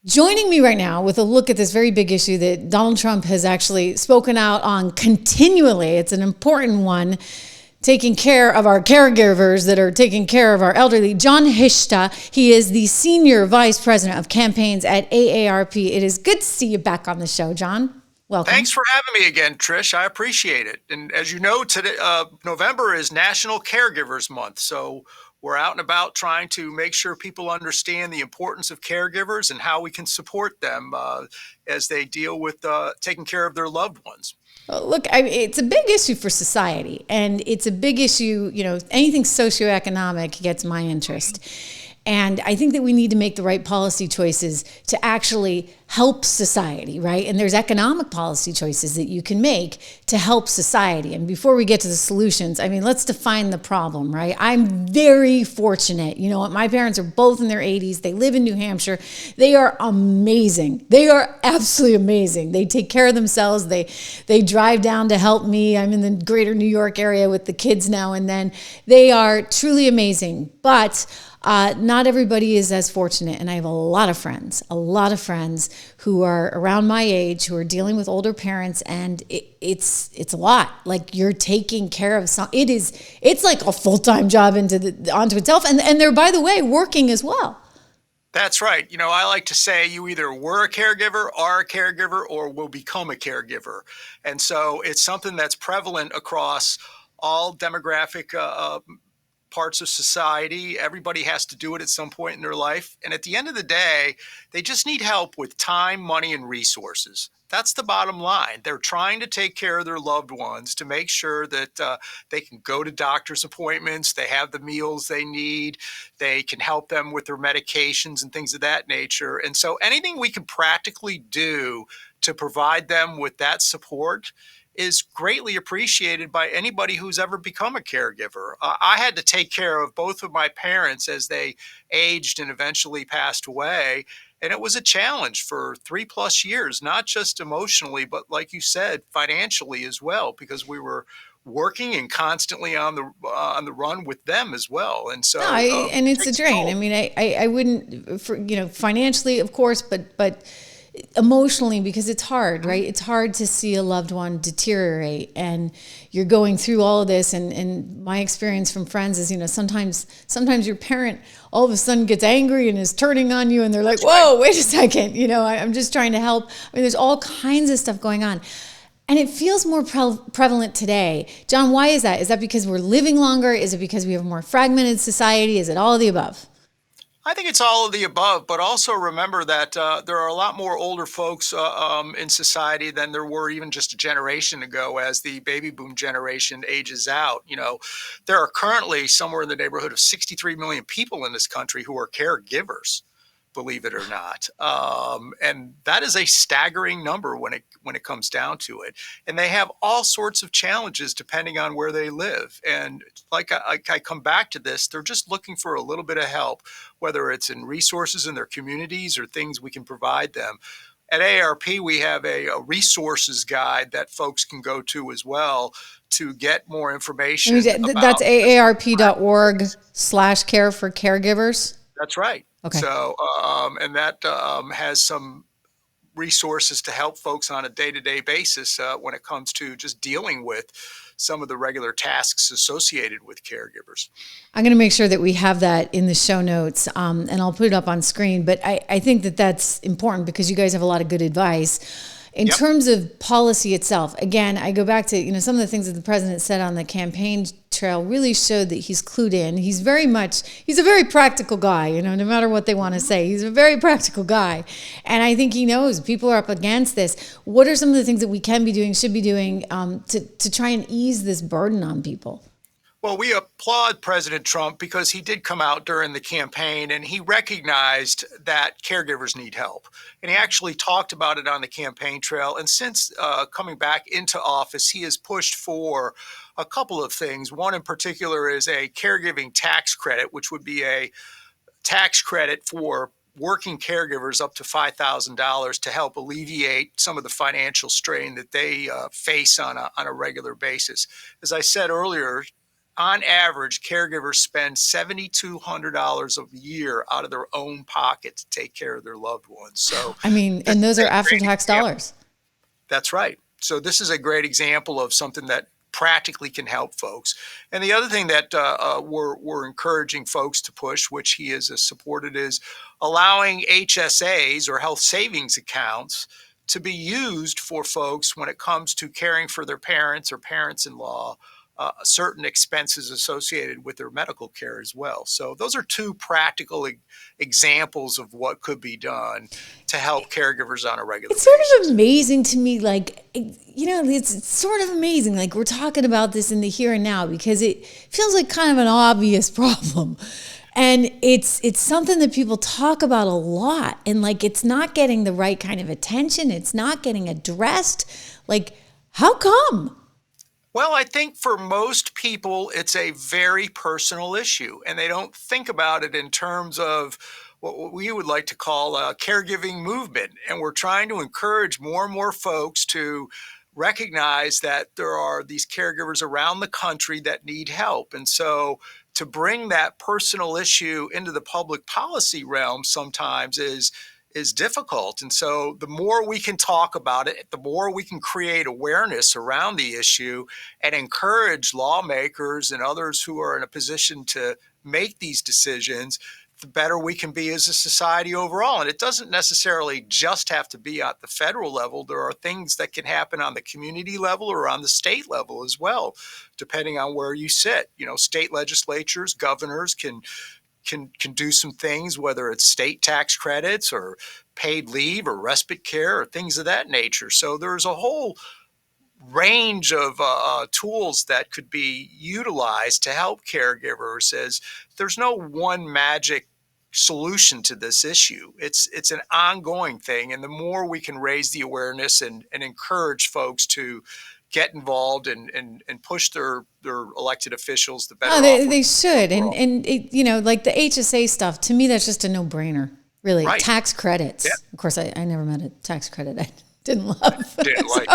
Joining me right now with a look at this very big issue that Donald Trump has actually spoken out on continually. It's an important one, taking care of our caregivers that are taking care of our elderly. John Hishta, he is the Senior Vice President of Campaigns at AARP. It is good to see you back on the show, John. Welcome. Thanks for having me again, Trish. I appreciate it. And as you know, today, November is National Caregivers Month. So we're out and about trying to make sure people understand the importance of caregivers and how we can support them as they deal with taking care of their loved ones. Look, it's a big issue for society, and it's a big issue, anything socioeconomic gets my interest. And I think that we need to make the right policy choices to actually help society, right? And there's economic policy choices that you can make to help society. And before we get to the solutions, let's define the problem, right? I'm very fortunate. You know what? My parents are both in their 80s. They live in New Hampshire. They are amazing. They are absolutely amazing. They take care of themselves. They drive down to help me. I'm in the greater New York area with the kids now and then. They are truly amazing. But not everybody is as fortunate, and I have a lot of friends who are around my age who are dealing with older parents, and it's a lot. Like, you're taking care of some. It's like a full-time job onto itself, and they're, by the way, working as well. That's right. I like to say you either were a caregiver, are a caregiver, or will become a caregiver, and so it's something that's prevalent across all demographic parts of society. Everybody has to do it at some point in their life. And at the end of the day, they just need help with time, money, and resources. That's the bottom line. They're trying to take care of their loved ones to make sure that they can go to doctor's appointments, they have the meals they need, they can help them with their medications and things of that nature. And so anything we can practically do to provide them with that support is greatly appreciated by anybody who's ever become a caregiver. I had to take care of both of my parents as they aged and eventually passed away. And it was a challenge for 3+ years, not just emotionally, but like you said, financially as well, because we were working and constantly on the run with them as well. And so, and it's a drain. I wouldn't, financially, of course, but emotionally, because it's hard, right? It's hard to see a loved one deteriorate, and you're going through all of this. And my experience from friends is, sometimes your parent all of a sudden gets angry and is turning on you, and they're like, whoa, wait a second. I'm just trying to help. There's all kinds of stuff going on. And it feels more prevalent today. John, why is that? Is that because we're living longer? Is it because we have a more fragmented society? Is it all of the above? I think it's all of the above, but also remember that there are a lot more older folks in society than there were even just a generation ago as the baby boom generation ages out. There are currently somewhere in the neighborhood of 63 million people in this country who are caregivers, believe it or not. And that is a staggering number when it comes down to it. And they have all sorts of challenges depending on where they live. And like I come back to this, they're just looking for a little bit of help, whether it's in resources in their communities or things we can provide them. At AARP, we have a resources guide that folks can go to as well to get more information. That's aarp.org/care for caregivers. That's right. Okay. So, and that has some resources to help folks on a day-to-day basis when it comes to just dealing with some of the regular tasks associated with caregivers. I'm going to make sure that we have that in the show notes, and I'll put it up on screen. But I think that that's important because you guys have a lot of good advice. In terms of policy itself, again, I go back to, some of the things that the president said on the campaign trail really showed that he's clued in. He's a very practical guy, no matter what they want to say. He's a very practical guy. And I think he knows people are up against this. What are some of the things that we can be doing, should be doing to try and ease this burden on people? Well, we applaud President Trump because he did come out during the campaign and he recognized that caregivers need help. And he actually talked about it on the campaign trail. And since coming back into office, he has pushed for a couple of things. One in particular is a caregiving tax credit, which would be a tax credit for working caregivers up to $5,000 to help alleviate some of the financial strain that they face on a regular basis. As I said earlier, on average, caregivers spend $7,200 a year out of their own pocket to take care of their loved ones. So, I mean, and those are after tax dollars. That's right. So this is a great example of something that practically can help folks. And the other thing that we're encouraging folks to push, which he has supported, is allowing HSAs or health savings accounts to be used for folks when it comes to caring for their parents or parents-in-law, certain expenses associated with their medical care as well. So those are two practical examples of what could be done to help caregivers on a regular basis. It's sort of amazing to me, like, it's sort of amazing. Like, we're talking about this in the here and now because it feels like kind of an obvious problem. And it's something that people talk about a lot, and like, it's not getting the right kind of attention. It's not getting addressed. Like, how come? Well, I think for most people, it's a very personal issue, and they don't think about it in terms of what we would like to call a caregiving movement. And we're trying to encourage more and more folks to recognize that there are these caregivers around the country that need help. And so to bring that personal issue into the public policy realm sometimes is difficult. And so the more we can talk about it, the more we can create awareness around the issue and encourage lawmakers and others who are in a position to make these decisions, the better we can be as a society overall. And it doesn't necessarily just have to be at the federal level. There are things that can happen on the community level or on the state level as well, depending on where you sit. State legislatures, governors can do some things, whether it's state tax credits or paid leave or respite care or things of that nature. So there's a whole range of tools that could be utilized to help caregivers, as there's no one magic solution to this issue. It's an ongoing thing. And the more we can raise the awareness and encourage folks to get involved and push their elected officials, the better. They should. And it, like the HSA stuff, to me, that's just a no-brainer, really. Right. Tax credits. Yeah. Of course, I never met a tax credit I didn't love. Didn't like.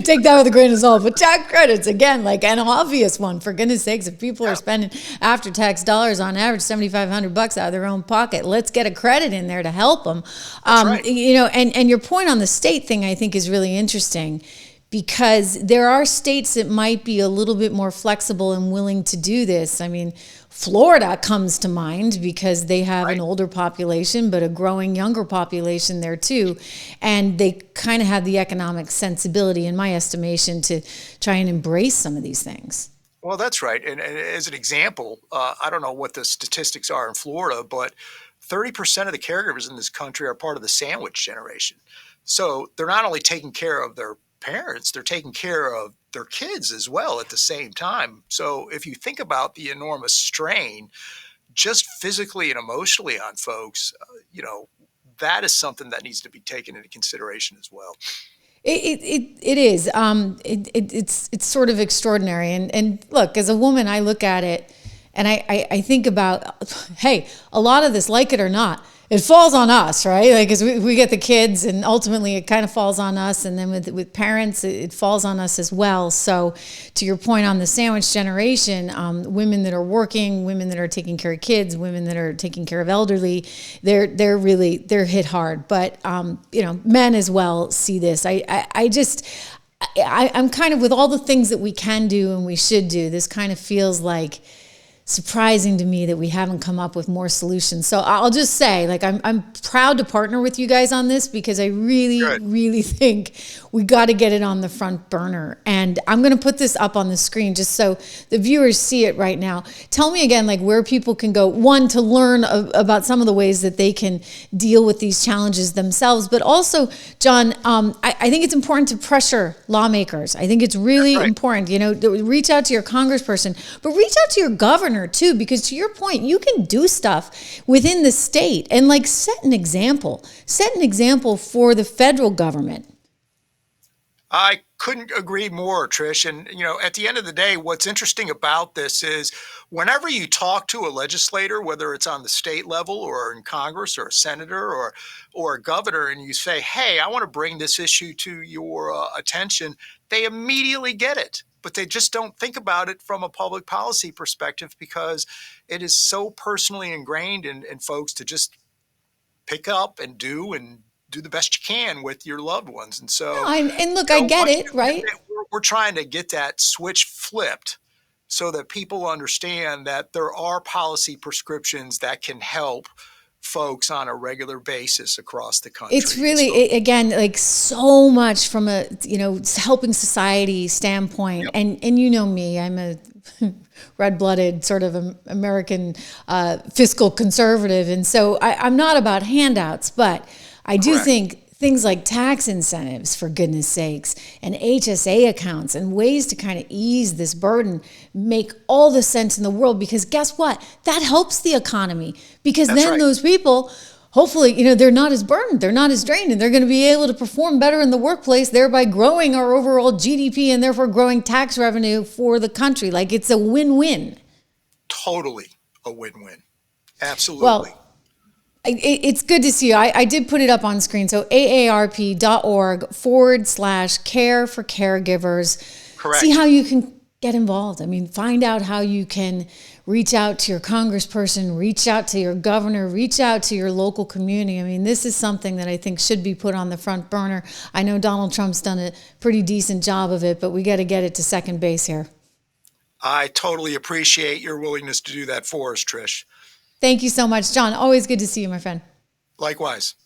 Take that with a grain of salt. But tax credits, again, like an obvious one, for goodness sakes. If people are spending after-tax dollars on average $7,500 out of their own pocket, let's get a credit in there to help them. Right. And your point on the state thing, I think, is really interesting, because there are states that might be a little bit more flexible and willing to do this. I mean, Florida comes to mind because they have an older population, but a growing younger population there too. And they kind of have the economic sensibility, in my estimation, to try and embrace some of these things. Well, that's right. And as an example, I don't know what the statistics are in Florida, but 30% of the caregivers in this country are part of the sandwich generation. So they're not only taking care of their parents, they're taking care of their kids as well at the same time. So if you think about the enormous strain, just physically and emotionally on folks, that is something that needs to be taken into consideration as well. It is. It's sort of extraordinary. And look, as a woman, I look at it and I think about, hey, a lot of this, like it or not, it falls on us, right? Like, as we get the kids, and ultimately it kind of falls on us. And then with parents, it falls on us as well. So to your point on the sandwich generation, women that are working, women that are taking care of kids, women that are taking care of elderly, they're hit hard. But, men as well see this. I'm kind of, with all the things that we can do and we should do, this kind of feels like surprising to me that we haven't come up with more solutions. So I'll just say, like, I'm proud to partner with you guys on this, because I really think we got to get it on the front burner. And I'm going to put this up on the screen just so the viewers see it right now. Tell me again, like, where people can go, one, to learn about some of the ways that they can deal with these challenges themselves, but also, John, I think it's important to pressure lawmakers. I think it's really important, to reach out to your congressperson, but reach out to your governor too, because to your point, you can do stuff within the state and, like, set an example for the federal government. I couldn't agree more, Trish. And, at the end of the day, what's interesting about this is whenever you talk to a legislator, whether it's on the state level or in Congress or a senator or a governor, and you say, hey, I want to bring this issue to your attention, they immediately get it. but they just don't think about it from a public policy perspective because it is so personally ingrained in folks to just pick up and do the best you can with your loved ones. And so, No, and look, I get it, right? We're trying to get that switch flipped so that people understand that there are policy prescriptions that can help folks on a regular basis across the country. It's really, again, like so much from a, helping society standpoint. Yep. And you know me, I'm a red-blooded sort of American fiscal conservative. And so I'm not about handouts, but I do Correct. think things like tax incentives, for goodness sakes, and HSA accounts and ways to kind of ease this burden make all the sense in the world, because guess what? That helps the economy, because That's then right. those people, hopefully, they're not as burdened, they're not as drained, and they're going to be able to perform better in the workplace, thereby growing our overall GDP and therefore growing tax revenue for the country. Like, it's a win-win. Totally a win-win. Absolutely. Well, it's good to see you. I did put it up on screen. So AARP.org/care for caregivers. Correct. See how you can get involved. I mean, find out how you can reach out to your congressperson, reach out to your governor, reach out to your local community. I mean, this is something that I think should be put on the front burner. I know Donald Trump's done a pretty decent job of it, but we got to get it to second base here. I totally appreciate your willingness to do that for us, Trish. Thank you so much, John. Always good to see you, my friend. Likewise.